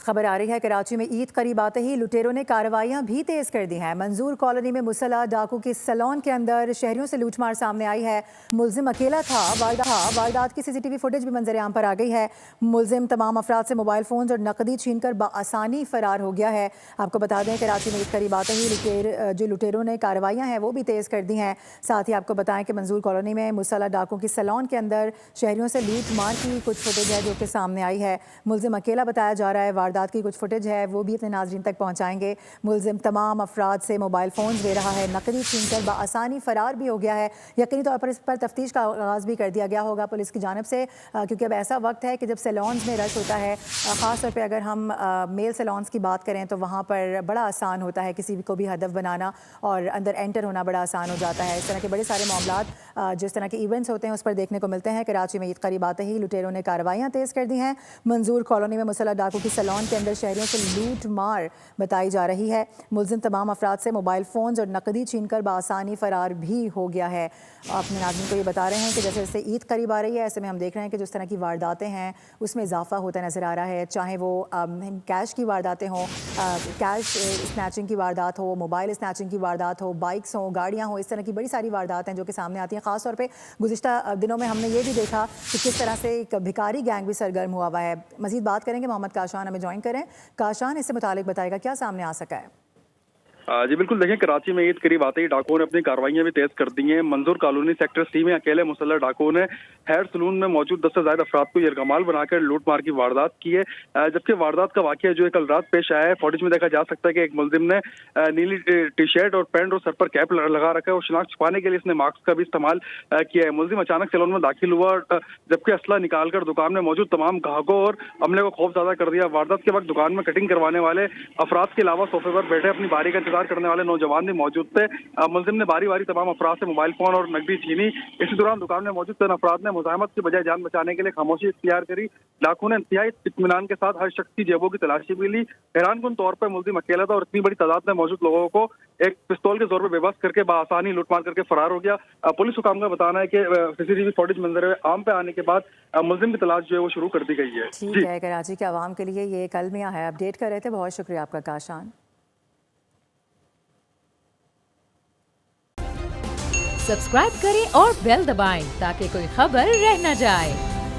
खबर आ रही है कराची में ईद करीब आते ही लुटेरों ने कार्रवाइयां भी तेज कर दी हैं। मंजूर कॉलोनी में मुसल्लह डाकू के सैलून के अंदर शहरियों से लूटमार सामने आई है। मुलजिम अकेला था। वारदात की सीसीटीवी फुटेज भी मंजर आम पर आ गई है। मुलजिम तमाम अफराद से मोबाइल फोन और नकदी छीनकर बआसानी फरार हो गया है। आपको बता दें कराची में ईद करीब आते ही जो लुटेरों ने कार्रवाइयां हैं वो भी तेज कर दी हैं। साथ ही आपको बताएं कि मंजूर कॉलोनी में मुसल्लह डाकू के सैलून के अंदर शहरियों से लूट मार की कुछ फुटेज है जो कि सामने आई है। मुलजिम अकेला बताया जा रहा है। वारदात की कुछ फुटेज है वो भी अपने नाज़रीन तक पहुंचाएंगे। मुलजिम तमाम अफराद से मोबाइल फ़ोन दे रहा है, नकदी छीनकर बआसानी फ़रार भी हो गया है। यकीनी तौर पर इस पर तफ्तीश का आगाज़ भी कर दिया गया होगा पुलिस की जानिब से, क्योंकि अब ऐसा वक्त है कि जब सैलून्स में रश होता है, ख़ास तौर पर अगर हम मेल सैलून्स की बात करें तो वहाँ पर बड़ा आसान होता है किसी को भी हदफ बनाना और अंदर एंटर होना बड़ा आसान हो जाता है। इस तरह के बड़े सारे मामलात जिस तरह के इवेंट्स होते हैं उस पर देखने को मिलते हैं। कराची में ईद करीब आते ही लुटेरों ने कार्रवाइयाँ तेज़ कर दी हैं। मंजूर कॉलोनी में मुसल्लह डाकू की सैलून के अंदर शहरियों से लूट मार बताई जा रही है। मुलजिम तमाम अफराद से मोबाइल फ़ोन और नकदी छीनकर बआसानी फ़रार भी हो गया है। अपने नाज़रीन को ये बता रहे हैं कि जैसे जैसे ईद करीब आ रही है ऐसे में हम देख रहे हैं कि जिस तरह की वारदातें हैं उसमें इजाफा होता नज़र आ रहा है, चाहे वो कैश की वारदातें हों, कैश स्नैचिंग की वारदात हो, मोबाइल स्नैचिंग की वारदात हो, बाइक्स हों, गाड़ियाँ हों, इस तरह की बड़ी सारी वारदात हैं जो कि सामने आती हैं। ख़ास तौर पे गुज़िश्ता दिनों में हमने ये भी देखा कि किस तरह से एक भिखारी गैंग भी सरगर्म हुआ है। मज़ीद बात करेंगे, मोहम्मद काशान हमें ज्वाइन करें। काशान, इससे मुतालिक बताएगा क्या सामने आ सका है? जी बिल्कुल, देखें कराची में ईद करीब आते ही डाकुओं ने अपनी कार्रवाइयां भी तेज कर दी हैं। मंजूर कॉलोनी सेक्टर सी में अकेले मुसल्लह डाकुओं ने हेयर सलून में मौजूद 10 से ज्यादा अफराद को यरगमाल बनाकर लूट मार की वारदात की है। जबकि वारदात का वाकया जो है कल रात पेश आया है। फुटेज में देखा जा सकता है कि एक मुलजिम ने नीली टी शर्ट और पैंट और सर पर कैप लगा रखा है और शिनाख्त छुपाने के लिए इसने मास्क का भी इस्तेमाल किया है। मुलजिम अचानक सैलून में दाखिल हुआ जबकि असला निकालकर दुकान में मौजूद तमाम ग्राहकों और अमले को खौफजदा कर दिया। वारदात के वक्त दुकान में कटिंग करवाने वाले अफराद के अलावा सोफे पर बैठे अपनी बारी का इंतजार करने वाले नौजवान भी मौजूद थे। मुलजिम ने बारी बारी तमाम अफराद से मोबाइल फोन और नकदी छीनी। इसी दौरान दुकान में मौजूद तीन अफराद ने मुजाहमत की बजाय जान बचाने के लिए खामोशी इख्तियार करी। डाकू ने इंतहाई इत्मीनान के साथ हर शख्स की जेबों की तलाशी भी ली। हैरानकुन तौर पर मुलजिम अकेला था और इतनी बड़ी तादाद में मौजूद लोगों को एक पिस्तौल के जोर पर बेबस करके बआसानी लूटमार करके फरार हो गया। पुलिस हुकाम का बताना है कि सीसीटीवी फुटेज मंजर आम पे आने के बाद मुलजिम की तलाश जो है वो शुरू कर दी गई है। ठीक है, कराची के आवाम के लिए ये अलमिया है, अपडेट कर रहे थे। बहुत शुक्रिया आपका काशान। सब्सक्राइब करें और बेल दबाएं ताकि कोई खबर रह न जाए।